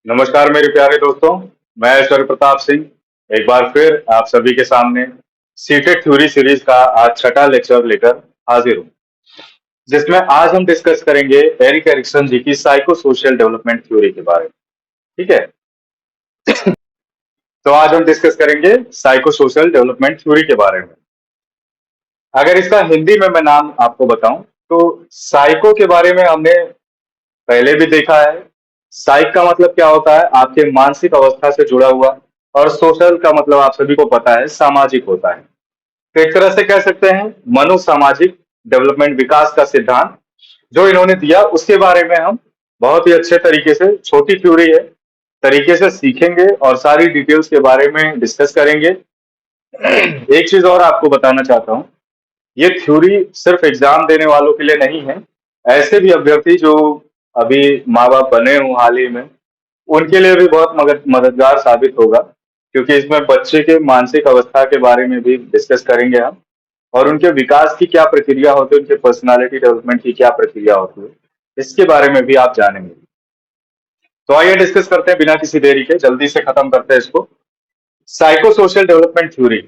नमस्कार मेरे प्यारे दोस्तों। मैं ऐश्वर्य प्रताप सिंह एक बार फिर आप सभी के सामने सीटेट थ्योरी सीरीज का आज छठा लेक्चर लेकर हाजिर हूँ, जिसमें आज हम डिस्कस करेंगे एरिक एरिक्सन जी की साइको सोशल डेवलपमेंट थ्योरी के बारे में। ठीक है, तो आज हम डिस्कस करेंगे साइको सोशल डेवलपमेंट थ्योरी के बारे में। अगर इसका हिंदी में मैं नाम आपको बताऊं तो साइको के बारे में हमने पहले भी देखा है। साइक का मतलब क्या होता है, आपके मानसिक अवस्था से जुड़ा हुआ, और सोशल का मतलब आप सभी को पता है सामाजिक होता है। तो एक तरह से कह सकते हैं मनोसामाजिक डेवलपमेंट विकास का सिद्धांत जो इन्होंने दिया उसके बारे में हम बहुत ही अच्छे तरीके से, छोटी थ्योरी है, तरीके से सीखेंगे और सारी डिटेल्स के बारे में डिस्कस करेंगे। एक चीज और आपको बताना चाहता हूँ, ये थ्योरी सिर्फ एग्जाम देने वालों के लिए नहीं है। ऐसे भी अभ्यर्थी जो अभी माँ बाप बने हों हाल ही में, उनके लिए भी बहुत मददगार साबित होगा, क्योंकि इसमें बच्चे के मानसिक अवस्था के बारे में भी डिस्कस करेंगे हम, और उनके विकास की क्या प्रक्रिया होती है, उनके पर्सनालिटी डेवलपमेंट की क्या प्रक्रिया होती है, इसके बारे में भी आप जानेंगे। तो आइए डिस्कस करते हैं बिना किसी देरी के, जल्दी से खत्म करते हैं इसको। साइको सोशल डेवलपमेंट थ्योरी,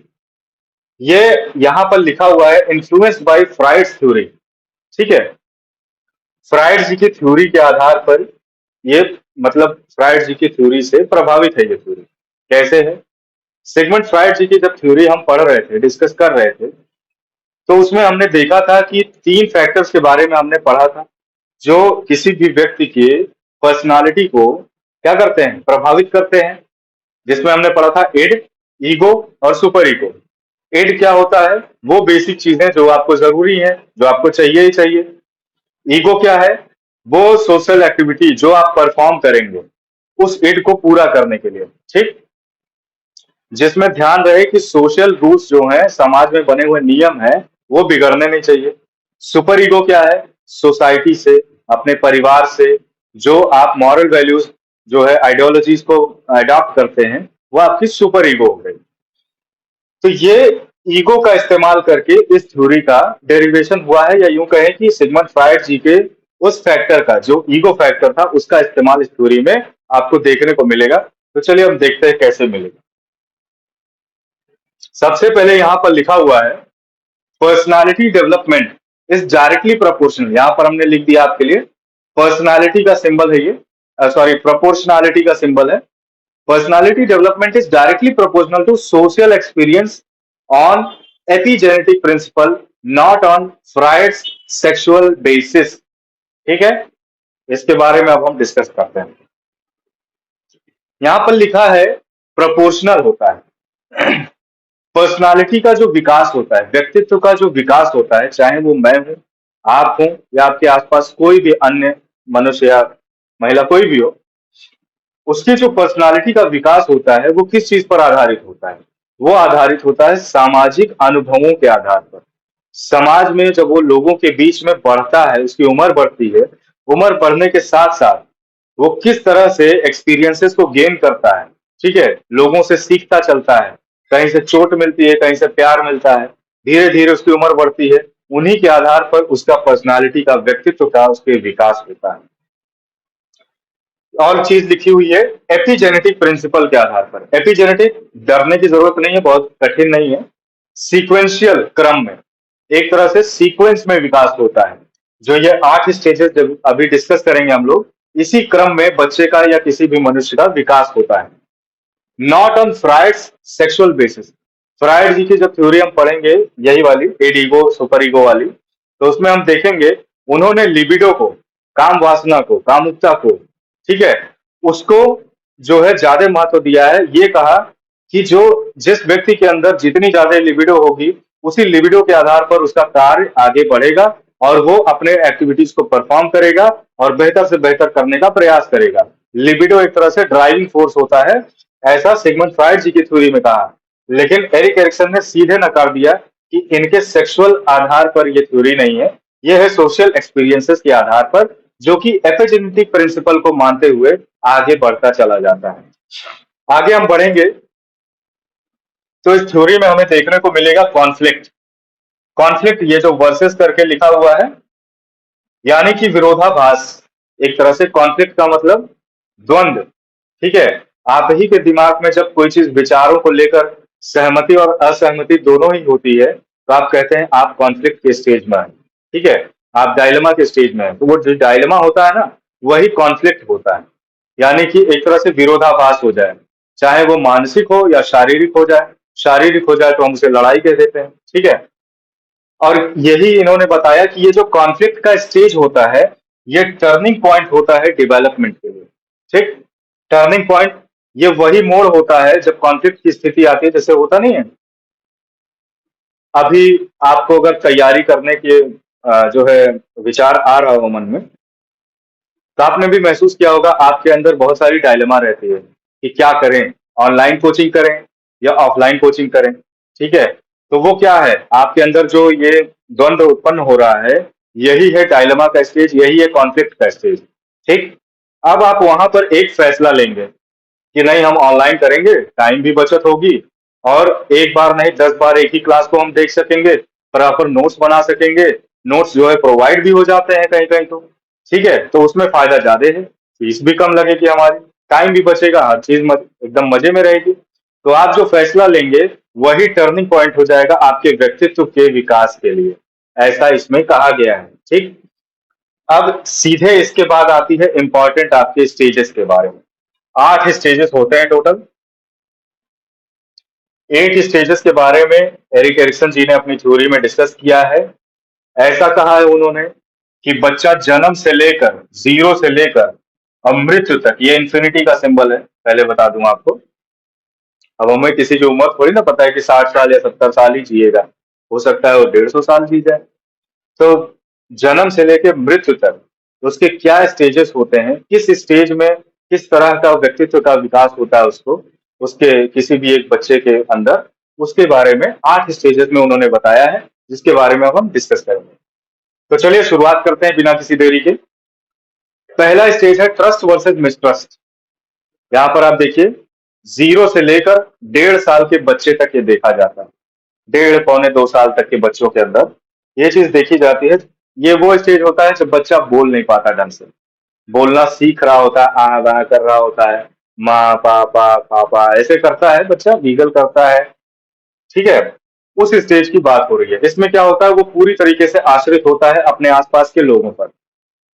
ये यहाँ पर लिखा हुआ है इन्फ्लुएंस्ड बाय फ्राइड्स थ्योरी। ठीक है, फ्राइड जी की थ्योरी के आधार पर ये, मतलब फ्राइड जी की थ्योरी से प्रभावित है ये थ्योरी। कैसे है? सिगमंड फ्राइड जी की जब थ्योरी हम पढ़ रहे थे, डिस्कस कर रहे थे, तो उसमें हमने देखा था कि तीन फैक्टर्स के बारे में हमने पढ़ा था जो किसी भी व्यक्ति के पर्सनालिटी को क्या करते हैं, प्रभावित करते हैं। जिसमें हमने पढ़ा था इड, ईगो और सुपर ईगो। इड क्या होता है? वो बेसिक चीजें जो आपको जरूरी है, जो आपको चाहिए ही चाहिए। ईगो क्या है? वो सोशल एक्टिविटी जो आप परफॉर्म करेंगे उस इड को पूरा करने के लिए। ठीक, जिसमें ध्यान रहे कि सोशल रूल्स जो हैं, समाज में बने हुए नियम हैं, वो बिगड़ने नहीं चाहिए। सुपर ईगो क्या है? सोसाइटी से, अपने परिवार से जो आप मॉरल वैल्यूज जो है, आइडियोलॉजीज को अडॉप्ट करते हैं, वो आपकी सुपर ईगो हो गई। तो ये ईगो का इस्तेमाल करके इस थ्योरी का डेरिवेशन हुआ है, या यूं कहें कि सिगमंड फ्राइड जी के उस फैक्टर का, जो ईगो फैक्टर था, उसका इस्तेमाल इस थ्योरी में आपको देखने को मिलेगा। तो चलिए हम देखते हैं कैसे मिलेगा। सबसे पहले यहां पर लिखा हुआ है personality development is directly proportional. यहां पर हमने लिख दिया आपके लिए, पर्सनालिटी का सिंबल है ये, सॉरी प्रोपोर्शनैलिटी का सिंबल है। Personality development is directly proportional to social experience on epigenetic principle, not on Freud's sexual basis. ठीक है, इसके बारे में अब हम डिस्कस करते हैं। यहां पर लिखा है प्रोपोर्शनल होता है। पर्सनालिटी का जो विकास होता है, व्यक्तित्व का जो विकास होता है, चाहे वो मैं हूं, आप हूं, या आपके आसपास कोई भी अन्य मनुष्य या महिला कोई भी हो, उसकी जो पर्सनालिटी का विकास होता है वो किस चीज पर आधारित होता है? वो आधारित होता है सामाजिक अनुभवों के आधार पर। समाज में जब वो लोगों के बीच में बढ़ता है, उसकी उम्र बढ़ती है, उम्र बढ़ने के साथ साथ वो किस तरह से एक्सपीरियंसेस को गेन करता है। ठीक है, लोगों से सीखता चलता है, कहीं से चोट मिलती है, कहीं से प्यार मिलता है, धीरे धीरे उसकी उम्र बढ़ती है, उन्हीं के आधार पर उसका पर्सनालिटी का, व्यक्तित्व का, उसके विकास होता है। और चीज लिखी हुई है एपिजेनेटिक प्रिंसिपल के आधार पर। एपिजेनेटिक, डरने की जरूरत नहीं है, बहुत कठिन नहीं है। सीक्वेंशियल क्रम में, एक तरह से सीक्वेंस में विकास होता है। जो ये 8 स्टेजेस जब अभी डिस्कस करेंगे हम लोग, इसी क्रम में बच्चे का या किसी भी मनुष्य का विकास होता है। Not on Freud's sexual basis. Freud ji की जब थ्योरी हम पढ़ेंगे, यही वाली एड ईगो सुपर ईगो वाली, तो उसमें हम देखेंगे उन्होंने लिबिडो को, काम वासना को, कामुकता को, ठीक है, उसको जो है ज्यादा महत्व दिया है। ये कहा कि जो जिस व्यक्ति के अंदर जितनी ज्यादा लिबिडो होगी, उसी लिबिडो के आधार पर उसका कार्य आगे बढ़ेगा और वो अपने एक्टिविटीज को परफॉर्म करेगा और बेहतर से बेहतर करने का प्रयास करेगा। लिबिडो एक तरह से ड्राइविंग फोर्स होता है, ऐसा सिगमंड फ्राइड जी की थ्योरी में कहा। लेकिन एरिक एरिक्सन ने सीधे नकार दिया कि इनके सेक्सुअल आधार पर यह थ्योरी नहीं है, यह है सोशल एक्सपीरियंसेस के आधार पर, जो कि एपिजेनेटिक प्रिंसिपल को मानते हुए आगे बढ़ता चला जाता है। आगे हम बढ़ेंगे तो इस थ्योरी में हमें देखने को मिलेगा कॉन्फ्लिक्ट। कॉन्फ्लिक्ट, ये जो वर्सेस करके लिखा हुआ है, यानी कि विरोधाभास। एक तरह से कॉन्फ्लिक्ट का मतलब द्वंद, ठीक है। आप ही के दिमाग में जब कोई चीज विचारों को लेकर सहमति और असहमति दोनों ही होती है, तो आप कहते हैं आप कॉन्फ्लिक्ट के स्टेज में हैं। ठीक है, आप डायलेमा के स्टेज में हैं। तो वो जो डायलेमा होता है ना, वही कॉन्फ्लिक्ट होता है। यानी कि एक तरह से विरोधाभास हो जाए, चाहे वो मानसिक हो या शारीरिक हो जाए। शारीरिक हो जाए तो हम उसे लड़ाई कह देते हैं। ठीक है। और यही इन्होंने बताया कि ये जो कॉन्फ्लिक्ट का स्टेज होता है, ये टर्निंग पॉइंट होता है डेवलपमेंट के लिए। ठीक। टर्निंग पॉइंट, ये वही मोड़ होता है जब कॉन्फ्लिक्ट की स्थिति आती है। जैसे होता नहीं है, अभी आपको अगर तैयारी करने के जो है विचार आ रहा हो मन में, तो आपने भी महसूस किया होगा आपके अंदर बहुत सारी डायलेमा रहती है कि क्या करें, ऑनलाइन कोचिंग करें या ऑफलाइन कोचिंग करें। ठीक है। तो वो क्या है, आपके अंदर जो ये द्वंद्व उत्पन्न हो रहा है, यही है डायलेमा का स्टेज, यही है कॉन्फ्लिक्ट का स्टेज। ठीक। अब आप वहां पर एक फैसला लेंगे कि नहीं, हम ऑनलाइन करेंगे, टाइम भी बचत होगी, और एक बार नहीं 10 बार एक ही क्लास को हम देख सकेंगे, प्रॉपर नोट्स बना सकेंगे। नोट्स जो है प्रोवाइड भी हो जाते हैं कहीं कहीं तो। ठीक है, तो उसमें फायदा ज्यादा है, फीस भी कम लगेगी हमारी, टाइम भी बचेगा, हर चीज एकदम मजे में रहेगी। तो आप जो फैसला लेंगे, वही टर्निंग पॉइंट हो जाएगा आपके व्यक्तित्व के विकास के लिए, ऐसा इसमें कहा गया है। ठीक। अब सीधे इसके बाद आती है इंपॉर्टेंट आपके स्टेजेस के बारे में। 8 स्टेजेस होते हैं टोटल। 8 स्टेजेस के बारे में एरिक एरिक्सन जी ने अपनी थ्योरी में डिस्कस किया है। ऐसा कहा है उन्होंने कि बच्चा जन्म से लेकर, जीरो से लेकर और मृत्यु तक, ये इंफिनिटी का सिंबल है, पहले बता दूं आपको। अब हमें किसी की उम्र थोड़ी ना पता है कि 60 साल या 70 साल ही जिएगा, हो सकता है वो 150 साल जी जाए। तो जन्म से लेकर मृत्यु तक उसके क्या स्टेजेस होते हैं, किस स्टेज में किस तरह का व्यक्तित्व का विकास होता है उसको, उसके किसी भी एक बच्चे के अंदर, उसके बारे में 8 स्टेजेस में उन्होंने बताया है, जिसके बारे में अब हम डिस्कस करेंगे। तो चलिए शुरुआत करते हैं बिना किसी देरी के। पहला स्टेज है ट्रस्ट वर्सेज मिसट्रस्ट। यहाँ पर आप देखिए, 0 से लेकर 1.5 साल के बच्चे तक ये देखा जाता है। 1.5 पौने 2 साल तक के बच्चों के अंदर ये चीज देखी जाती है। ये वो स्टेज होता है जब बच्चा बोल नहीं पाता ढंग से, बोलना सीख रहा होता है, आ बा कर रहा होता है, माँ पापा पापा ऐसे करता है बच्चा, गीगल करता है। ठीक है। उस स्टेज की बात हो रही है। इसमें क्या होता है, वो पूरी तरीके से आश्रित होता है अपने आसपास के लोगों पर,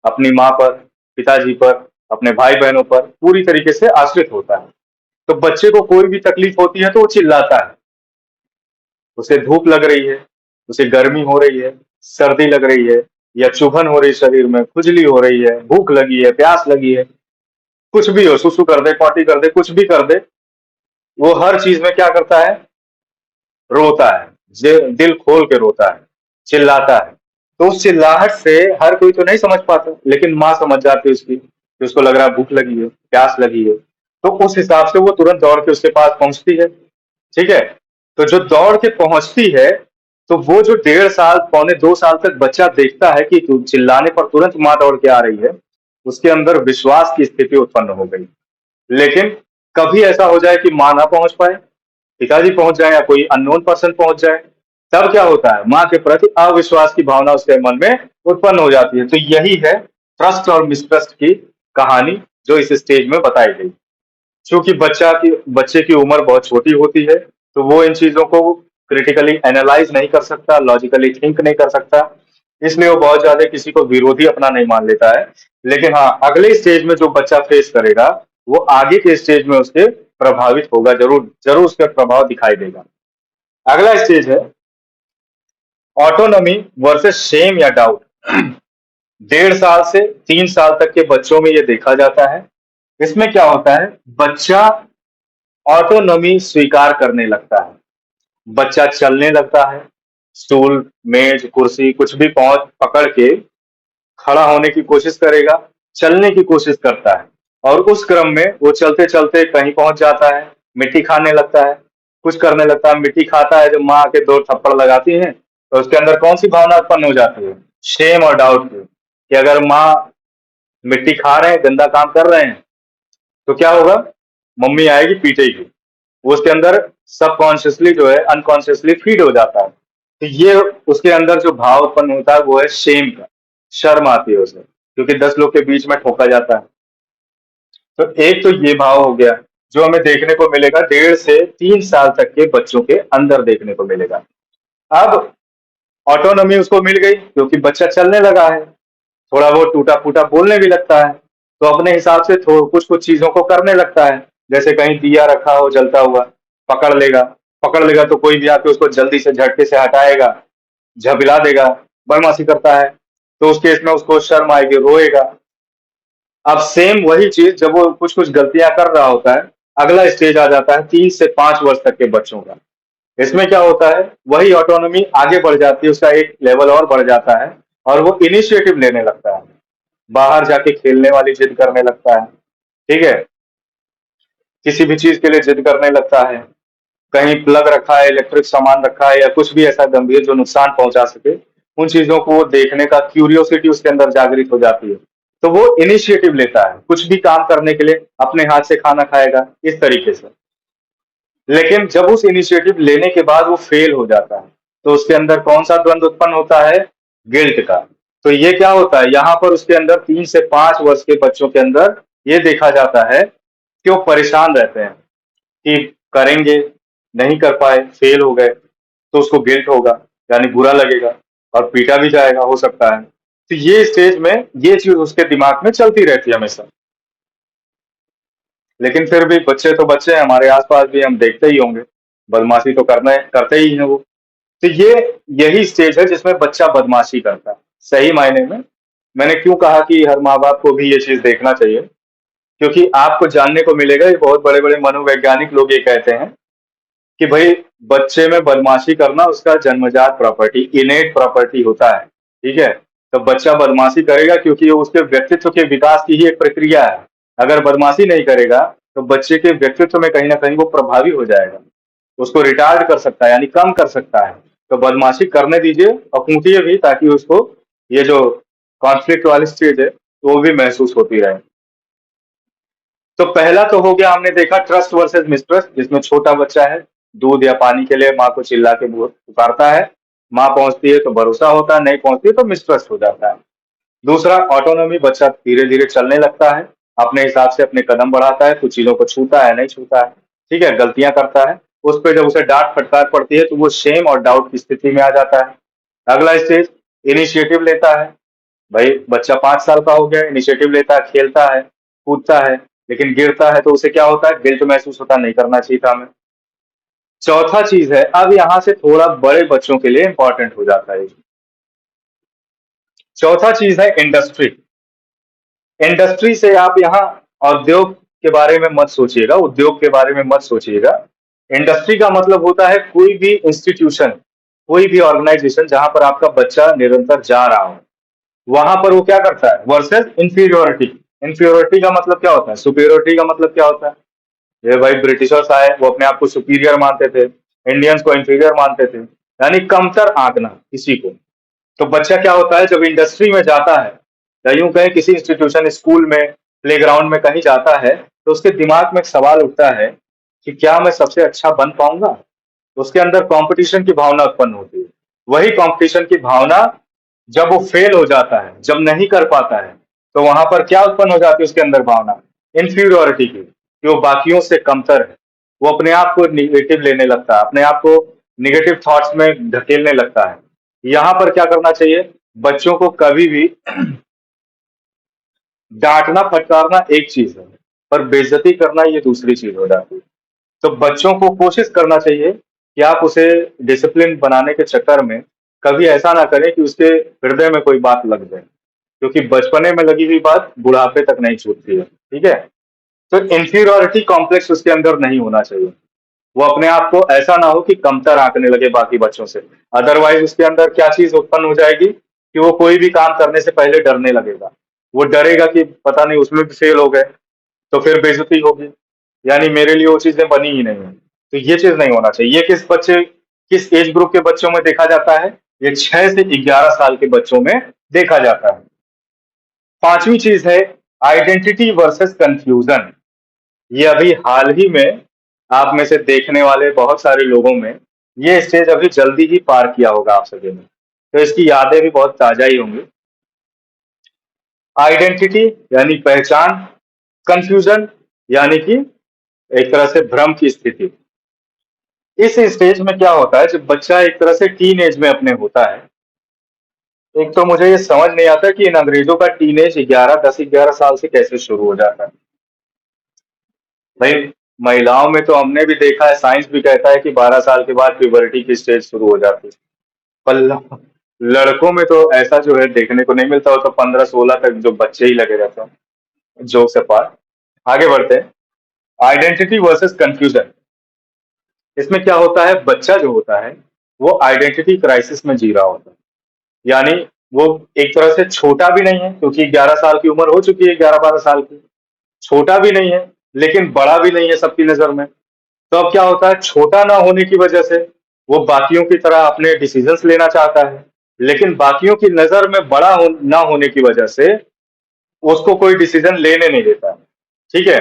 अपनी माँ पर, पिताजी पर, अपने भाई बहनों पर पूरी तरीके से आश्रित होता है। तो बच्चे को कोई भी तकलीफ होती है तो वो चिल्लाता है। उसे धूप लग रही है, उसे गर्मी हो रही है, सर्दी लग रही है, या चुभन हो रही है, शरीर में खुजली हो रही है, भूख लगी है, प्यास लगी है, कुछ भी हो, सुसु कर दे, पॉटी कर दे, कुछ भी कर दे, वो हर चीज में क्या करता है, रोता है, दिल खोल के रोता है, चिल्लाता है। तो उस चिल्लाहट से हर कोई तो नहीं समझ पाता, लेकिन माँ समझ जाती है उसकी कि उसको लग रहा है भूख लगी है, प्यास लगी है। तो उस हिसाब से वो तुरंत दौड़ के उसके पास पहुंचती है। ठीक है। तो जो दौड़ के पहुंचती है, तो वो जो 1.5 साल 1.5 पौने 2 साल तक बच्चा देखता है कि चिल्लाने पर तुरंत माँ दौड़ के आ रही है, उसके अंदर विश्वास की स्थिति उत्पन्न हो गई। लेकिन कभी ऐसा हो जाए कि माँ ना पहुंच पाए, पिताजी पहुंच जाए या कोई अननोन पर्सन पहुंच जाए, तब क्या होता है, माँ के प्रति अविश्वास की भावना उसके मन में उत्पन्न हो जाती है। तो यही है ट्रस्ट और मिसट्रस्ट की कहानी जो इस स्टेज में बताई गई। क्योंकि बच्चे की उम्र बहुत छोटी होती है, तो वो इन चीजों को क्रिटिकली एनालाइज नहीं कर सकता, लॉजिकली थिंक नहीं कर सकता, इसलिए वो बहुत ज्यादा किसी को विरोधी अपना नहीं मान लेता है। लेकिन हाँ, अगले स्टेज में जो बच्चा फेस करेगा, वो आगे के स्टेज में उसके प्रभावित होगा, जरूर जरूर उसका प्रभाव दिखाई देगा। अगला स्टेज है ऑटोनॉमी वर्सेस शेम या डाउट। 1.5 साल से 3 साल तक के बच्चों में ये देखा जाता है। इसमें क्या होता है, बच्चा ऑटोनॉमी स्वीकार करने लगता है, बच्चा चलने लगता है, स्टूल मेज कुर्सी कुछ भी पहुंच पकड़ के खड़ा होने की कोशिश करेगा, चलने की कोशिश करता है, और उस क्रम में वो चलते चलते कहीं पहुंच जाता है, मिट्टी खाने लगता है, कुछ करने लगता है, मिट्टी खाता है, जब माँ के 2 थप्पड़ लगाती है, तो उसके अंदर कौन सी भावना उत्पन्न हो जाती है, शेम और डाउट की, कि अगर माँ मिट्टी खा रहे हैं, गंदा काम कर रहे हैं, तो क्या होगा, मम्मी आएगी पीटेगी। वो उसके अंदर सबकॉन्शियसली जो है, अनकॉन्शियसली फीड हो जाता है। तो ये उसके अंदर जो भाव उत्पन्न होता है वो है शेम का, शर्म आती है उसे, क्योंकि 10 लोग के बीच में ठोका जाता है। तो एक तो ये भाव हो गया जो हमें देखने को मिलेगा 1.5 से 3 साल तक के बच्चों के अंदर देखने को मिलेगा। अब ऑटोनॉमी उसको मिल गई क्योंकि बच्चा चलने लगा है, थोड़ा बहुत टूटा-फूटा बोलने भी लगता है, तो अपने हिसाब से थो कुछ-कुछ चीज़ों को करने लगता है। जैसे कहीं दिया रखा हो जलता हुआ, पकड़ लेगा, पकड़ लेगा तो कोई भी आके उसको जल्दी से झटके से हटाएगा, झबिला देगा, बदमाशी करता है, तो उस केस में उसको शर्म आएगी, रोएगा। अब सेम वही चीज़ जब वो कुछ-कुछ गलतियाँ कर रहा होता है, अगला स्टेज आ जाता है 3 से 5 वर्ष तक के बच्चों का। इसमें क्या होता है, वही ऑटोनॉमी आगे बढ़ जाती है, उसका एक लेवल और बढ़ जाता है और वो इनिशिएटिव लेने लगता है। बाहर जाके खेलने वाली जिद करने लगता है, ठीक है? किसी भी चीज़ के लिए जिद करने लगता है। कहीं प्लग रखा है, इलेक्ट्रिक सामान रखा है या कुछ भी ऐसा गंभीर जो नुकसान पहुँचा सके, उन चीज़ों को वो देखने का क्यूरियोसिटी उसके अंदर जागृत हो जाती है। तो वो इनिशिएटिव लेता है, कुछ भी काम करने के लिए अपने हाथ से खाना खाएगा, इस तरीके से। लेकिन जब उस इनिशिएटिव लेने के बाद वो फेल हो जाता है, तो उसके अंदर कौन-सा द्वंद उत्पन्न होता है? गिल्ट का। तो ये क्या होता है, यहाँ पर उसके अंदर 3 से 5 वर्ष के बच्चों के अंदर ये देखा जाता है कि वो परेशान रहते हैं कि करेंगे, नहीं कर पाए, फेल हो गए, तो उसको गिल्ट होगा, यानी बुरा लगेगा और पीटा भी जाएगा हो सकता है। तो ये स्टेज में ये चीज़ उसके दिमाग में चलती रहती है हमेशा। लेकिन फिर भी बच्चे तो बच्चे हैं, हमारे आस-पास भी हम देखते ही होंगे, बदमाशी तो करना है करते ही हैं वो। तो ये यही स्टेज है जिसमें बच्चा बदमाशी करता है, सही मायने में। मैंने क्यों कहा कि हर माँ-बाप को भी ये चीज़ देखना चाहिए, क्योंकि आपको जानने को मिलेगा ये बहुत बड़े-बड़े मनोवैज्ञानिक लोग ये कहते हैं कि भई बच्चे में बदमाशी करना उसका जन्मजात प्रॉपर्टी, इनेट प्रॉपर्टी होता है, ठीक है? तो बच्चा बदमाशी करेगा क्योंकि ये उसके व्यक्तित्व के विकास की ही एक प्रक्रिया है। अगर बदमाशी नहीं करेगा, तो बच्चे के व्यक्तित्व में कहीं न कहीं वो प्रभावी हो जाएगा। उसको रिटार्ड कर सकता है यानी कम कर सकता है। तो बदमाशी करने दीजिए और कूटिए भी ताकि उसको ये जो कॉन्फ्लिक्ट वाली स्टेज है, वो भी महसूस होती रहे। तो पहला तो हो गया हमने देखा ट्रस्ट वर्सेस मिसट्रस्ट जिसमें छोटा बच्चा है, दूध या पानी के लिए माँ को चिल्ला के पुकारता है, माँ पहुँचती है तो भरोसा होता है, नहीं पहुँचती है तो मिसट्रस्ट हो जाता है। दूसरा ऑटोनॉमी बच्चा धीरे-धीरे चलने लगता है, अपने हिसाब से अपने कदम बढ़ाता है, कुछ चीज़ों को छूता है, नहीं छूता है, ठीक है? गलतियाँ करता है, उस पे जब उसे डाँट फटकार पड़ती है तो वो शेम और डाउट की स्थिति में आ जाता है। अगला स्टेज इनिशिएटिव लेता है, भाई बच्चा 5 साल का हो गया, इनिशिएटिव लेता है, खेलता है, कूदता है, लेकिन गिरता है तो उसे क्या होता है? गिल्ट महसूस होता है, नहीं करना चाहिए था हमें। चौथा चीज़ है, अब यहाँ से थोड़ा बड़े बच्चों के लिए इम्पोर्टेंट हो जाता है। चौथा चीज़ है इंडस्ट्री। इंडस्ट्री से आप यहाँ औद्योग के बारे में मत सोचिएगा, उद्योग के बारे में मत सोचिएगा। इंडस्ट्री का मतलब होता है कोई भी इंस्टीट्यूशन, कोई भी ऑर्गेनाइजेशन जहाँ पर आपका बच्चा निरंतर जा रहा हो। वहाँ पर वो क्या करता है? वर्सेस इंफीरियॉरिटी। इंफीरियॉरिटी का मतलब क्या होता है? सुपीरियॉरिटी का मतलब क्या होता है? ये भाई ब्रिटिशर्स आए, वो अपने आप को सुपीरियर मानते थे, इंडियंस को इंफीरियर मानते थे, यानी कमतर आंकना किसी को। तो बच्चा क्या होता है जब इंडस्ट्री में जाता है या यूं कहें किसी इंस्टीट्यूशन स्कूल में प्लेग्राउंड में कहीं जाता है तो उसके दिमाग में एक सवाल उठता है कि क्या मैं सबसे अच्छा बन पाऊंगा। तो उसके अंदर कंपटीशन की भावना उत्पन्न होती है। वही कंपटीशन की भावना जब वो फेल हो जाता है, जब नहीं कर पाता है, तो वहां पर क्या उत्पन्न हो जाती है उसके अंदर भावना? इन्फीरियोरिटी की, कि वो बाकियों से कमतर है। वो अपने आप को निगेटिव लेने लगता है, अपने आप को निगेटिव थॉट्स में धकेलने लगता है। यहाँ पर क्या करना चाहिए? बच्चों को कभी भी डांटना फटकारना एक चीज है, पर बेइज्जती करना ये दूसरी चीज हो जाती है। तो बच्चों को कोशिश करना चाहिए कि आप उसे डिसिप्लिन बनाने के चक्कर में कभी ऐसा ना करें कि उसके हृदय में कोई बात लग जाए, क्योंकि बचपने में लगी हुई बात बुढ़ापे तक नहीं छूटती है, ठीक है? तो इंफीरियॉरिटी कॉम्प्लेक्स उसके अंदर नहीं होना चाहिए। वो अपने आप को ऐसा ना हो कि कमतर आंकने लगे बाकी बच्चों से। अदरवाइज उसके अंदर क्या चीज उत्पन्न हो जाएगी कि वो कोई भी काम करने से पहले डरने लगेगा। वो डरेगा कि पता नहीं उसमें भी फेल हो गए तो फिर बेइज्जती होगी, यानी मेरे लिए वो चीजें बनी ही नहीं है। तो ये चीज नहीं होना चाहिए। ये किस एज ग्रुप के बच्चों में देखा जाता है? ये 6 से 11 साल के बच्चों में देखा जाता है। पांचवी चीज है आइडेंटिटी वर्सेस कंफ्यूजन। ये अभी हाल ही में आप में से देखने वाले बहुत सारे लोगों में ये स्टेज अभी जल्दी ही पार किया होगा आप सभी ने, तो इसकी यादें भी बहुत ताजा ही होंगी। आइडेंटिटी यानी पहचान, कंफ्यूजन यानी कि एक तरह से भ्रम की स्थिति। इस स्टेज में क्या होता है, जब बच्चा एक तरह से टीन एज में अपने होता है, एक तो मुझे ये समझ नहीं आता कि इन अंग्रेजों का टीन एज 10 साल से कैसे शुरू हो जाता है। भाई, महिलाओं में तो हमने भी देखा है, साइंस भी कहता है कि 12 साल के बाद प्यूबर्टी की स्टेज शुरू हो जाती है। पर लड़कों में तो ऐसा जो है देखने को नहीं मिलता, वो तो 15-16 तक जो बच्चे ही लगे रहते हैं। जोक से पार आगे बढ़ते हैं। Identity versus confusion. इसमें क्या होता है, बच्चा जो होता है वो आइडेंटिटी क्राइसिस में जी रहा होता है। यानी वो एक तरह से छोटा भी नहीं है, क्योंकि 11 साल की उम्र हो चुकी है, 11-12 साल की। छोटा भी नहीं है लेकिन बड़ा भी नहीं है सबकी नजर में। तो अब क्या होता है, छोटा ना होने की वजह से वो बाकियों की तरह अपने डिसीजंस लेना चाहता है, लेकिन बाकियों की नजर में बड़ा ना होने की वजह से उसको कोई डिसीजन लेने नहीं देता है। ठीक है।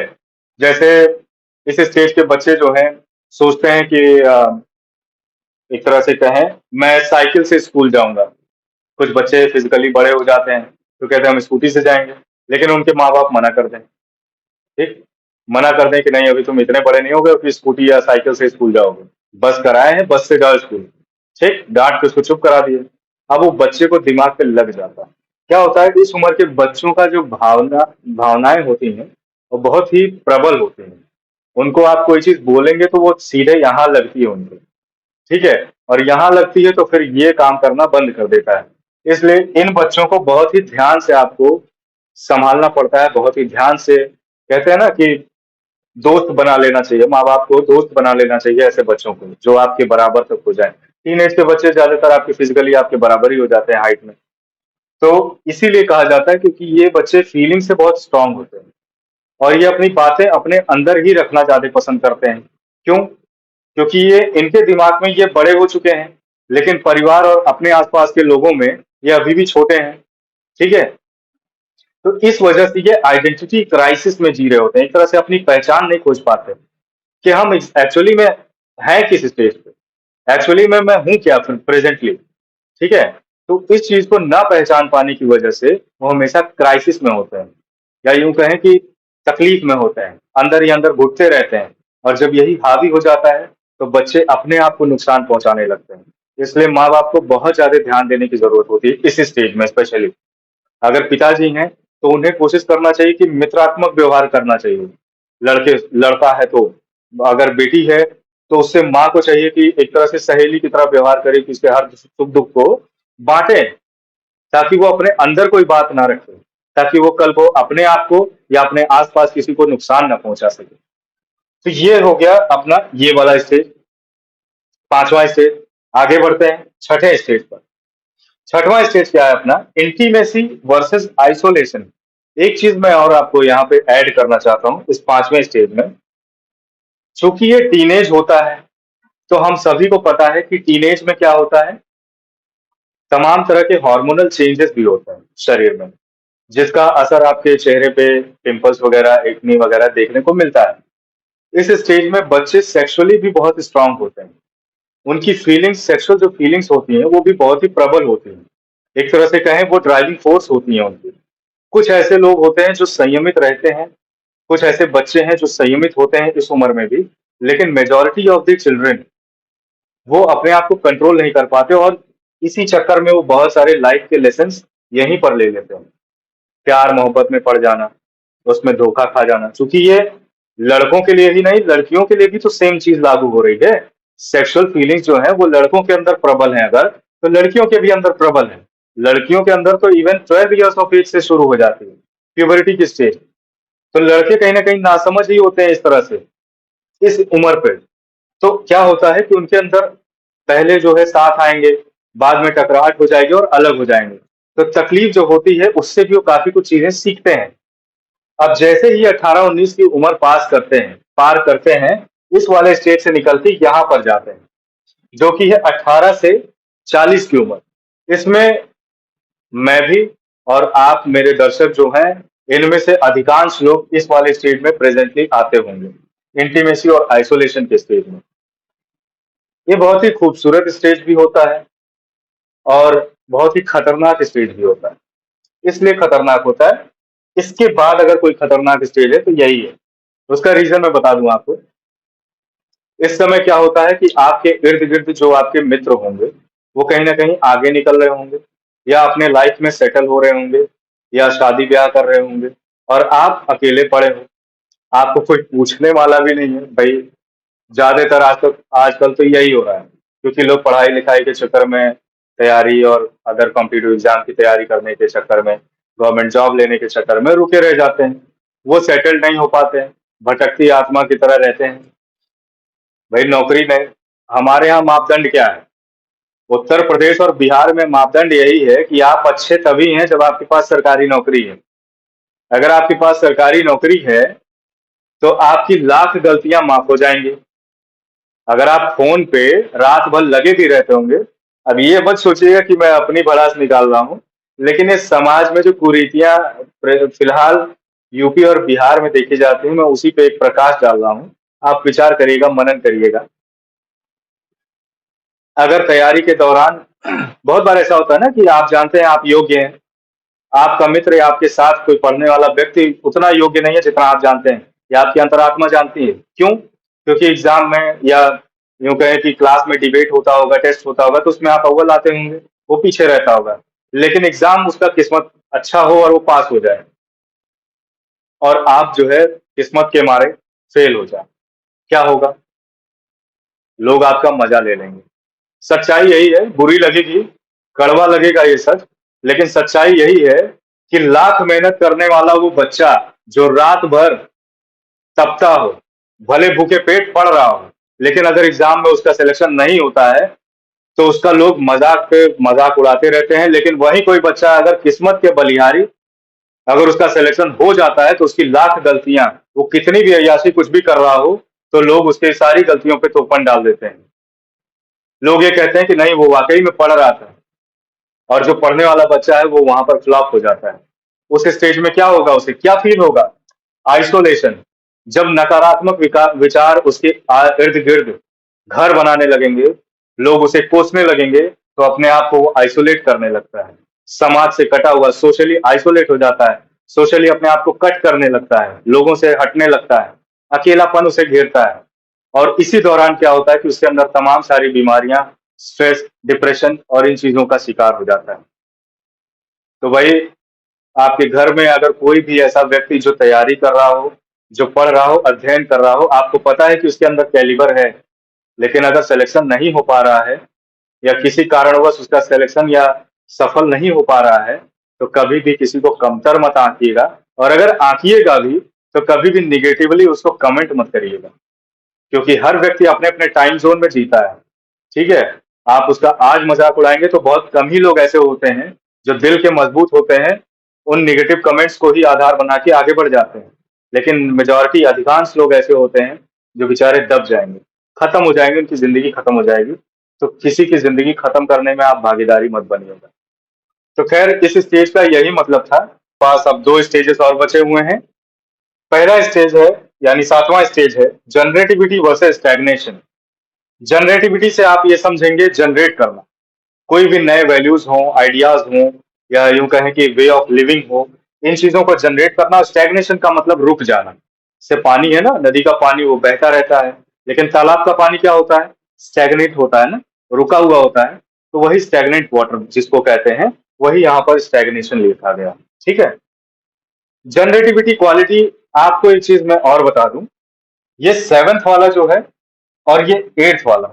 जैसे इस स्टेज के बच्चे जो हैं सोचते हैं कि एक तरह से कहें, मैं साइकिल से स्कूल जाऊंगा। कुछ बच्चे फिजिकली बड़े हो जाते हैं तो कहते हैं हम स्कूटी से जाएंगे, लेकिन उनके माँ बाप मना कर दें। ठीक, मना कर दें कि नहीं, अभी तुम इतने बड़े नहीं हो गए कि स्कूटी या साइकिल से स्कूल जाओगे, बस कराए हैं, बस से जाओ स्कूल। ठीक, डांट के उसको चुप करा दिए। अब वो बच्चे को दिमाग पे लग जाता है। क्या होता है, इस उम्र के बच्चों का जो भावनाएं होती हैं वो बहुत ही प्रबल होती हैं। उनको आप कोई चीज बोलेंगे तो वो सीधे यहाँ लगती है उनके। ठीक है। और यहाँ लगती है तो फिर ये काम करना बंद कर देता है। इसलिए इन बच्चों को बहुत ही ध्यान से आपको संभालना पड़ता है, बहुत ही ध्यान से। कहते हैं ना कि दोस्त बना लेना चाहिए, माँ बाप को दोस्त बना लेना चाहिए ऐसे बच्चों को जो आपके बराबर तक हो जाए। टीनेज के बच्चे ज्यादातर आपके फिजिकली आपके बराबर ही हो जाते हैं हाइट में। तो इसीलिए कहा जाता है क्योंकि ये बच्चे फीलिंग से बहुत स्ट्रांग होते हैं और ये अपनी बातें अपने अंदर ही रखना ज्यादा पसंद करते हैं। क्यों? क्योंकि ये इनके दिमाग में ये बड़े हो चुके हैं, लेकिन परिवार और अपने आसपास के लोगों में ये अभी भी छोटे हैं। ठीक है। तो इस वजह से ये आइडेंटिटी क्राइसिस में जी रहे होते हैं, एक तरह से अपनी पहचान नहीं खोज पाते कि हम एक्चुअली में हैं किस स्टेज पे, एक्चुअली में मैं हूं क्या प्रेजेंटली। ठीक है। तो इस चीज को ना पहचान पाने की वजह से वो हमेशा क्राइसिस में होते हैं, या यूं कहें कि तकलीफ में होते हैं, अंदर ही अंदर घुटते रहते हैं। और जब यही हावी हो जाता है तो बच्चे अपने आप को नुकसान पहुंचाने लगते हैं। इसलिए माँ बाप को बहुत ज्यादा ध्यान देने की जरूरत होती है इस स्टेज में स्पेशली। अगर पिताजी हैं तो उन्हें कोशिश करना चाहिए कि मित्रात्मक व्यवहार करना चाहिए। लड़का है तो, अगर बेटी है तो उससे माँ को चाहिए कि एक तरह से सहेली की तरह व्यवहार करे, कि उसके हर सुख दुख को बांटे, ताकि वो अपने अंदर कोई बात ना रखे, ताकि वो कल को अपने आप को या अपने आसपास किसी को नुकसान ना पहुंचा सके। तो ये हो गया अपना ये वाला स्टेज, पांचवा स्टेज। आगे बढ़ते हैं छठे स्टेज पर। छठवां स्टेज क्या है अपना, इंटीमेसी वर्सेस आइसोलेशन। एक चीज मैं और आपको यहाँ पे ऐड करना चाहता हूँ इस पांचवें स्टेज में। चूंकि ये टीनेज होता है तो हम सभी को पता है कि टीनेज में क्या होता है, तमाम तरह के हार्मोनल चेंजेस भी होते हैं शरीर में, जिसका असर आपके चेहरे पे पिंपल्स वगैरह, एक्ने वगैरह देखने को मिलता है। इस स्टेज में बच्चे सेक्सुअली भी बहुत स्ट्रांग होते हैं। उनकी फीलिंग्स, सेक्सुअल जो फीलिंग्स होती हैं वो भी बहुत ही प्रबल होती हैं। एक तरह से कहें वो ड्राइविंग फोर्स होती हैं उनकी। कुछ ऐसे लोग होते हैं जो संयमित रहते हैं, कुछ ऐसे बच्चे हैं जो संयमित होते हैं इस उम्र में भी, लेकिन मेजॉरिटी ऑफ द चिल्ड्रन वो अपने आप को कंट्रोल नहीं कर पाते, और इसी चक्कर में वो बहुत सारे लाइफ के लेसन्स यहीं पर ले लेते हैं। प्यार मोहब्बत में पड़ जाना, उसमें धोखा खा जाना। चूंकि ये लड़कों के लिए ही नहीं, लड़कियों के लिए भी तो सेम चीज लागू हो रही है। सेक्सुअल फीलिंग्स जो है वो लड़कों के अंदर प्रबल है अगर, तो लड़कियों के भी अंदर प्रबल है। लड़कियों के अंदर तो इवन 12 years ऑफ एज से शुरू हो जाती है प्यूबरिटी की स्टेज। तो लड़के कहीं ना कहीं नासमझ ही होते हैं इस तरह से इस उम्र पे। तो क्या होता है कि उनके अंदर पहले जो है साथ आएंगे, बाद में टकराहट हो जाएगी और अलग हो जाएंगे। तो तकलीफ जो होती है उससे भी वो काफी कुछ चीजें सीखते हैं। अब जैसे ही 18-19 की उम्र पार करते हैं, इस वाले स्टेज से निकलते यहाँ पर जाते हैं, जो कि है 18 से 40 की उम्र। इसमें मैं भी और आप मेरे दर्शक जो हैं, इनमें से अधिकांश लोग इस वाले स्टेज में प्रेजेंटली आते होंगे, इंटीमेसी और आइसोलेशन के स्टेज में। ये बहुत ही खूबसूरत स्टेज भी होता है और बहुत ही खतरनाक स्टेज भी होता है। इसलिए खतरनाक होता है, इसके बाद अगर कोई खतरनाक स्टेज है तो यही है। उसका रीजन मैं बता दूं आपको। इस समय क्या होता है कि आपके इर्द गिर्द जो आपके मित्र होंगे, वो कहीं ना कहीं आगे निकल रहे होंगे, या अपने लाइफ में सेटल हो रहे होंगे, या शादी ब्याह कर रहे होंगे, और आप अकेले पड़े हो। आपको कोई पूछने वाला भी नहीं है भाई। ज्यादातर आजकल तो यही हो रहा है, क्योंकि लोग पढ़ाई लिखाई के चक्कर में, तैयारी और अदर कॉम्पिटिटिव एग्जाम की तैयारी करने के चक्कर में, गवर्नमेंट जॉब लेने के चक्कर में रुके रह जाते हैं। वो सेटल नहीं हो पाते हैं, भटकती आत्मा की तरह रहते हैं। भाई नौकरी नहीं। हमारे यहाँ मापदंड क्या है? उत्तर प्रदेश और बिहार में मापदंड यही है कि आप अच्छे तभी हैं जब आपके पास सरकारी नौकरी है। अगर आपके पास सरकारी नौकरी है तो आपकी लाख गलतियां माफ हो जाएंगी। अगर आप फोन पे रात भर लगे भी रहते होंगे, अब ये मत सोचिएगा कि मैं अपनी भड़ास निकाल रहा हूँ, लेकिन इस समाज में जो कुरीतियां फिलहाल यूपी और बिहार में देखी जाती हैं, मैं उसी पे एक प्रकाश डाल रहा हूँ। आप विचार करिएगा, मनन करिएगा। अगर तैयारी के दौरान बहुत बार ऐसा होता है ना कि आप जानते हैं आप योग्य हैं, आपका मित्र या आपके साथ कोई पढ़ने वाला व्यक्ति उतना योग्य नहीं है जितना आप जानते हैं, या आपकी अंतरात्मा जानती है। क्यों? क्योंकि एग्जाम में, या यूं कहें कि क्लास में डिबेट होता होगा, टेस्ट होता होगा, तो उसमें आप अव्वल आते होंगे, वो पीछे रहता होगा। लेकिन एग्जाम उसका किस्मत अच्छा हो और वो पास हो जाए, और आप जो है किस्मत के मारे फेल हो जाए, क्या होगा? लोग आपका मजा ले लेंगे। सच्चाई यही है, बुरी लगेगी, कड़वा लगेगा ये सच, लेकिन सच्चाई यही है कि लाख मेहनत करने वाला वो बच्चा जो रात भर तपता हो, भले भूखे पेट पढ़ रहा हो, लेकिन अगर एग्जाम में उसका सिलेक्शन नहीं होता है तो उसका लोग मजाक पे मजाक उड़ाते रहते हैं। लेकिन वही कोई बच्चा अगर किस्मत के बलिहारी, अगर उसका सिलेक्शन हो जाता है तो उसकी लाख गलतियां, वो कितनी भी अय्याशी कुछ भी कर रहा हो, तो लोग उसके सारी गलतियों पे तोपन डाल देते हैं। लोग ये कहते हैं कि नहीं, वो वाकई में पढ़ रहा था, और जो पढ़ने वाला बच्चा है वो वहां पर फ्लॉप हो जाता है। उस स्टेज में क्या होगा, उसे क्या फील होगा? आइसोलेशन। जब नकारात्मक विचार उसके इर्द गिर्द घर बनाने लगेंगे, लोग उसे कोसने लगेंगे, तो अपने आप को वो आइसोलेट करने लगता है। समाज से कटा हुआ, सोशली आइसोलेट हो जाता है, सोशली अपने आप को कट करने लगता है, लोगों से हटने लगता है, अकेलापन उसे घेरता है। और इसी दौरान क्या होता है कि उसके अंदर तमाम सारी बीमारियां, स्ट्रेस, डिप्रेशन और इन चीजों का शिकार हो जाता है। तो भाई, आपके घर में अगर कोई भी ऐसा व्यक्ति जो तैयारी कर रहा हो, जो पढ़ रहा हो, अध्ययन कर रहा हो, आपको पता है कि उसके अंदर कैलिबर है, लेकिन अगर सिलेक्शन नहीं हो पा रहा है, या किसी कारणवश उसका सिलेक्शन या सफल नहीं हो पा रहा है, तो कभी भी किसी को कमतर मत आंकिएगा। और अगर आंकिएगा भी तो कभी भी निगेटिवली उसको कमेंट मत करिएगा, क्योंकि हर व्यक्ति अपने अपने टाइम जोन में जीता है। ठीक है? आप उसका आज मजाक उड़ाएंगे तो बहुत कम ही लोग ऐसे होते हैं जो दिल के मजबूत होते हैं, उन नेगेटिव कमेंट्स को ही आधार बना के आगे बढ़ जाते हैं। लेकिन मेजॉरिटी, अधिकांश लोग ऐसे होते हैं जो बेचारे दब जाएंगे, खत्म हो जाएंगे, उनकी जिंदगी खत्म हो जाएगी। तो किसी की जिंदगी खत्म करने में आप भागीदारी मत बनिएगा। तो खैर, इस स्टेज का यही मतलब था। पास अब दो स्टेजेस और बचे हुए हैं। पहला स्टेज है, यानी सातवां स्टेज है, जनरेटिविटी वर्सेस स्टैग्नेशन। जनरेटिविटी से आप ये समझेंगे जनरेट करना, कोई भी नए वैल्यूज हों, आइडियाज हों, या यूं कहें कि वे ऑफ लिविंग हो, इन चीजों को जनरेट करना। स्टैग्नेशन का मतलब रुक जाना। जैसे पानी है ना, नदी का पानी वो बहता रहता है, लेकिन तालाब का पानी क्या होता है? स्टैग्नेट होता है ना, रुका हुआ होता है। तो वही स्टैग्नेंट वाटर जिसको कहते हैं, वही यहाँ पर स्टैग्नेशन लिखा गया। ठीक है? जनरेटिविटी क्वालिटी, आपको एक चीज मैं और बता दूं, ये सेवंथ वाला जो है और ये एट्थ वाला,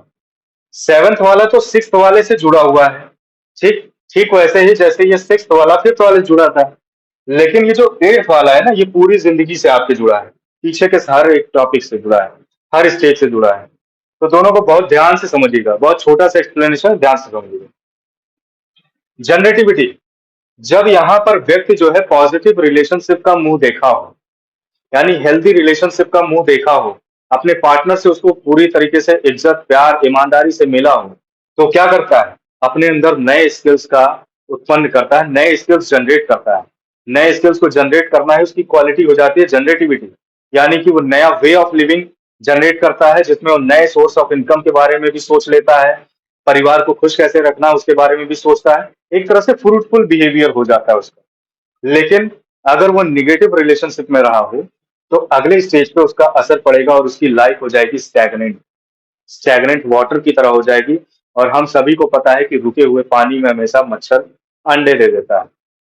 सेवंथ वाला तो सिक्स वाले से जुड़ा हुआ है। ठीक ठीक वैसे ही जैसे ये सिक्स वाला फिफ्थ वाले से जुड़ा था। लेकिन ये जो एट्थ वाला है ना, ये पूरी जिंदगी से आपके जुड़ा है, पीछे के हर एक टॉपिक से जुड़ा है, हर स्टेज से जुड़ा है। तो दोनों को बहुत ध्यान से समझिएगा, बहुत छोटा सा एक्सप्लेनेशन, ध्यान से समझिएगा। जनरेटिविटी, जब यहाँ पर व्यक्ति जो है पॉजिटिव रिलेशनशिप का मुंह देखा हो, यानी हेल्दी रिलेशनशिप का मुंह देखा हो, अपने पार्टनर से उसको पूरी तरीके से इज्जत, प्यार, ईमानदारी से मिला हो, तो क्या करता है? अपने अंदर नए स्किल्स का उत्पन्न करता है, नए स्किल्स जनरेट करता है। नए स्किल्स को जनरेट करना है, उसकी क्वालिटी हो जाती है जनरेटिविटी। यानी कि वो नया वे ऑफ लिविंग जनरेट करता है, जिसमें वो नए सोर्स ऑफ इनकम के बारे में भी सोच लेता है, परिवार को खुश कैसे रखना उसके बारे में भी सोचता है। एक तरह से फ्रूटफुल बिहेवियर हो जाता है उसका। लेकिन अगर वो निगेटिव रिलेशनशिप में रहा हो तो अगले स्टेज पे उसका असर पड़ेगा और उसकी लाइफ हो जाएगी स्टैग्नेंट, स्टैग्नेंट वाटर की तरह हो जाएगी। और हम सभी को पता है कि रुके हुए पानी में हमेशा मच्छर अंडे दे देता है,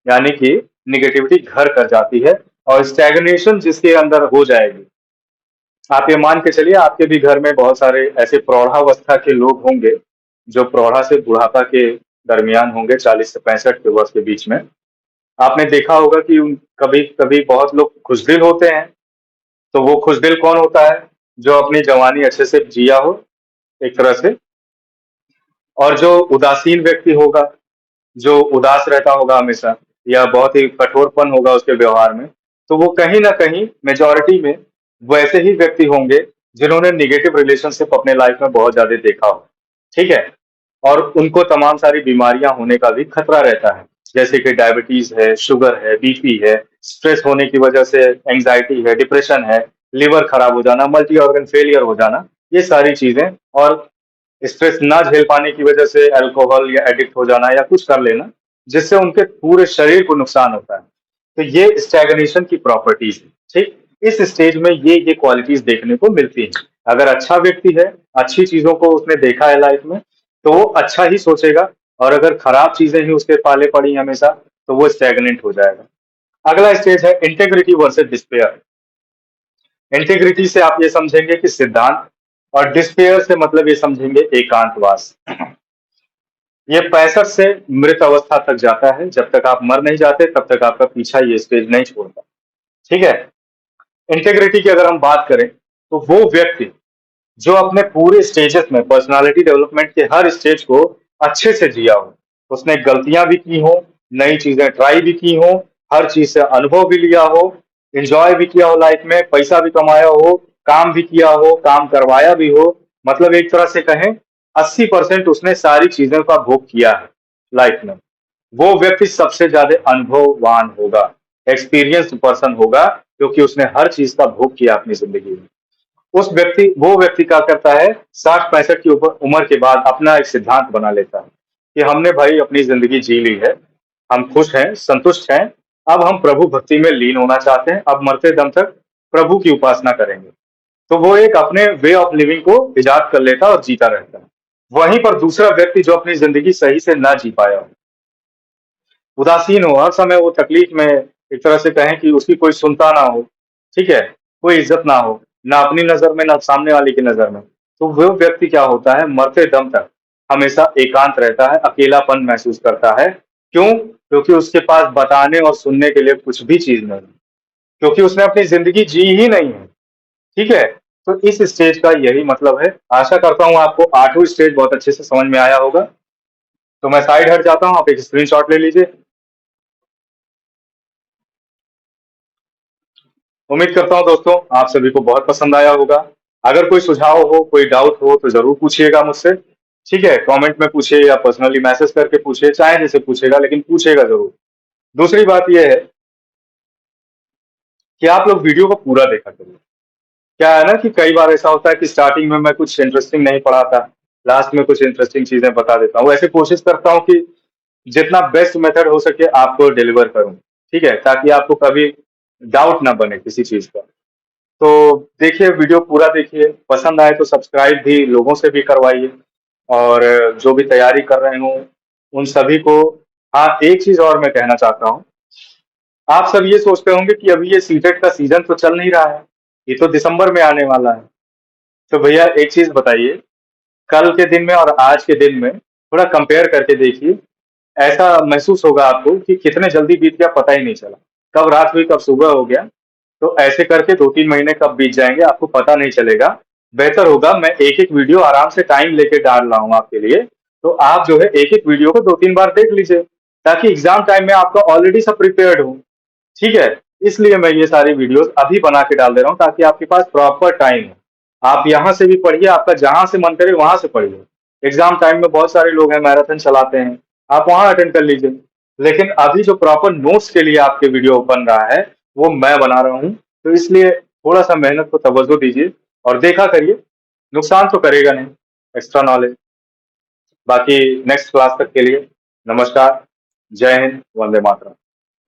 यानी कि निगेटिविटी घर कर जाती है। और स्टैग्नेशन जिसके अंदर हो जाएगी, आप ये मान के चलिए आपके भी घर में बहुत सारे ऐसे प्रौढ़ावस्था के लोग होंगे जो प्रौढ़ा से बुढ़ापा के दरमियान होंगे, 40 से 65 के वर्ष के बीच में। आपने देखा होगा कि कभी कभी बहुत लोग खुशदिल होते हैं। तो वो खुशदिल कौन होता है? जो अपनी जवानी अच्छे से जिया हो एक तरह से। और जो उदासीन व्यक्ति होगा, जो उदास रहता होगा हमेशा, या बहुत ही कठोरपन होगा उसके व्यवहार में, तो वो कहीं ना कहीं मेजोरिटी में वैसे ही व्यक्ति होंगे जिन्होंने निगेटिव रिलेशनशिप अपने लाइफ में बहुत ज्यादा देखा हो। ठीक है। और उनको तमाम सारी बीमारियां होने का भी खतरा रहता है, जैसे कि डायबिटीज है, शुगर है, बीपी है, स्ट्रेस होने की वजह से एंजाइटी है, डिप्रेशन है, लिवर खराब हो जाना, मल्टी ऑर्गन फेलियर हो जाना, ये सारी चीजें। और स्ट्रेस ना झेल पाने की वजह से अल्कोहल या एडिक्ट हो जाना या कुछ कर लेना, जिससे उनके पूरे शरीर को नुकसान होता है। तो ये स्टैग्नेशन की प्रॉपर्टीज है। ठीक। इस स्टेज में ये क्वालिटीज देखने को मिलती है। अगर अच्छा व्यक्ति है, अच्छी चीजों को उसने देखा है लाइफ में, तो वो अच्छा ही सोचेगा। और अगर खराब चीजें ही उसके पाले पड़ी हमेशा, तो वो स्टैग्नेंट हो जाएगा। अगला स्टेज है इंटेग्रिटी वर्सेस डिस्पेयर। इंटीग्रिटी से आप ये समझेंगे कि सिद्धांत, और डिस्पेयर से मतलब ये समझेंगे एकांतवास। ये 65 से मृत अवस्था तक जाता है। जब तक आप मर नहीं जाते तब तक आपका पीछा ये स्टेज नहीं छोड़ता। ठीक है। इंटेग्रिटी की अगर हम बात करें तो वो व्यक्ति जो अपने पूरे स्टेजेस में पर्सनालिटी डेवलपमेंट के हर स्टेज को अच्छे से जिया हो, उसने गलतियां भी की हो, नई चीजें ट्राई भी की हो, हर चीज से अनुभव भी लिया हो, एंजॉय भी किया हो लाइफ में, पैसा भी कमाया हो, काम भी किया हो, काम करवाया भी हो, मतलब एक तरह से कहें 80% उसने सारी चीजों का भोग किया है लाइफ में। वो व्यक्ति सबसे ज्यादा अनुभववान होगा, एक्सपीरियंस पर्सन होगा, क्योंकि उसने हर चीज का भोग किया अपनी जिंदगी में। वो व्यक्ति क्या करता है, 60-65 की उम्र के बाद अपना एक सिद्धांत बना लेता है कि हमने भाई अपनी जिंदगी जी ली है, हम खुश हैं, संतुष्ट हैं, अब हम प्रभु भक्ति में लीन होना चाहते हैं, अब मरते दम तक प्रभु की उपासना करेंगे। तो वो एक अपने वे ऑफ लिविंग को इजाद कर लेता है और जीता रहता है। वहीं पर दूसरा व्यक्ति जो अपनी जिंदगी सही से ना जी पाया हो, उदासीन हो, हर समय वो तकलीफ में, एक तरह से कहें कि उसकी कोई सुनता ना हो, ठीक है, कोई इज्जत ना हो, ना अपनी नजर में ना सामने वाले की नजर में, तो वो व्यक्ति क्या होता है, मरते दम तक हमेशा एकांत रहता है, अकेलापन महसूस करता है। क्यों? क्योंकि उसके पास बताने और सुनने के लिए कुछ भी चीज नहीं, क्योंकि उसने अपनी जिंदगी जी ही नहीं है। ठीक है। तो इस स्टेज का यही मतलब है। आशा करता हूँ आपको 8वां स्टेज बहुत अच्छे से समझ में आया होगा। तो मैं साइड हट जाता हूँ, आप एक स्क्रीनशॉट ले लीजिए। उम्मीद करता हूँ दोस्तों आप सभी को बहुत पसंद आया होगा। अगर कोई सुझाव हो, कोई डाउट हो तो जरूर पूछिएगा मुझसे। ठीक है, कमेंट में पूछिए या पर्सनली मैसेज करके पूछिए, चाहे जैसे पूछेगा, लेकिन पूछेगा जरूर। दूसरी बात यह है कि आप लोग वीडियो को पूरा देखा करिए। क्या है ना कि कई बार ऐसा होता है कि स्टार्टिंग में मैं कुछ इंटरेस्टिंग नहीं पढ़ाता, लास्ट में कुछ इंटरेस्टिंग चीजें बता देता हूँ। ऐसे कोशिश करता हूँ कि जितना बेस्ट मेथड हो सके आपको डिलीवर करूँ। ठीक है, ताकि आपको कभी डाउट ना बने किसी चीज का। तो देखिए, वीडियो पूरा देखिए, पसंद आए तो सब्सक्राइब भी लोगों से भी करवाइए। और जो भी तैयारी कर रहे हो उन सभी को, हाँ एक चीज और मैं कहना चाहता हूँ। आप सब ये सोचते होंगे कि अभी ये सीटेट का सीजन तो चल नहीं रहा है, ये तो दिसंबर में आने वाला है। तो भैया एक चीज बताइए, कल के दिन में और आज के दिन में थोड़ा कंपेयर करके देखिए। ऐसा महसूस होगा आपको कि कितने जल्दी बीत गया, पता ही नहीं चला, कब रात हुई कब सुबह हो गया। तो ऐसे करके 2-3 महीने कब बीत जाएंगे आपको पता नहीं चलेगा। बेहतर होगा मैं एक एक वीडियो आराम से टाइम लेके डाल रहा हूँ आपके लिए। तो आप जो है एक एक वीडियो को 2-3 बार देख लीजिए, ताकि एग्जाम टाइम में आपका ऑलरेडी सब प्रिपेयर्ड हो। ठीक है। इसलिए मैं ये सारी वीडियोस अभी बना के डाल दे रहा हूँ, ताकि आपके पास प्रॉपर टाइम हो। आप यहाँ से भी पढ़िए, आपका जहां से मन करे वहां से पढ़िए। एग्जाम टाइम में बहुत सारे लोग हैं मैराथन चलाते हैं, आप वहां अटेंड कर लीजिए। लेकिन अभी जो प्रॉपर नोट्स के लिए आपके वीडियो बन रहा है वो मैं बना रहा हूँ। तो इसलिए थोड़ा सा मेहनत को तवज्जो दीजिए और देखा करिए, नुकसान तो करेगा नहीं, एक्स्ट्रा नॉलेज। बाकी नेक्स्ट क्लास तक के लिए नमस्कार, जय हिंद, वंदे मातरम।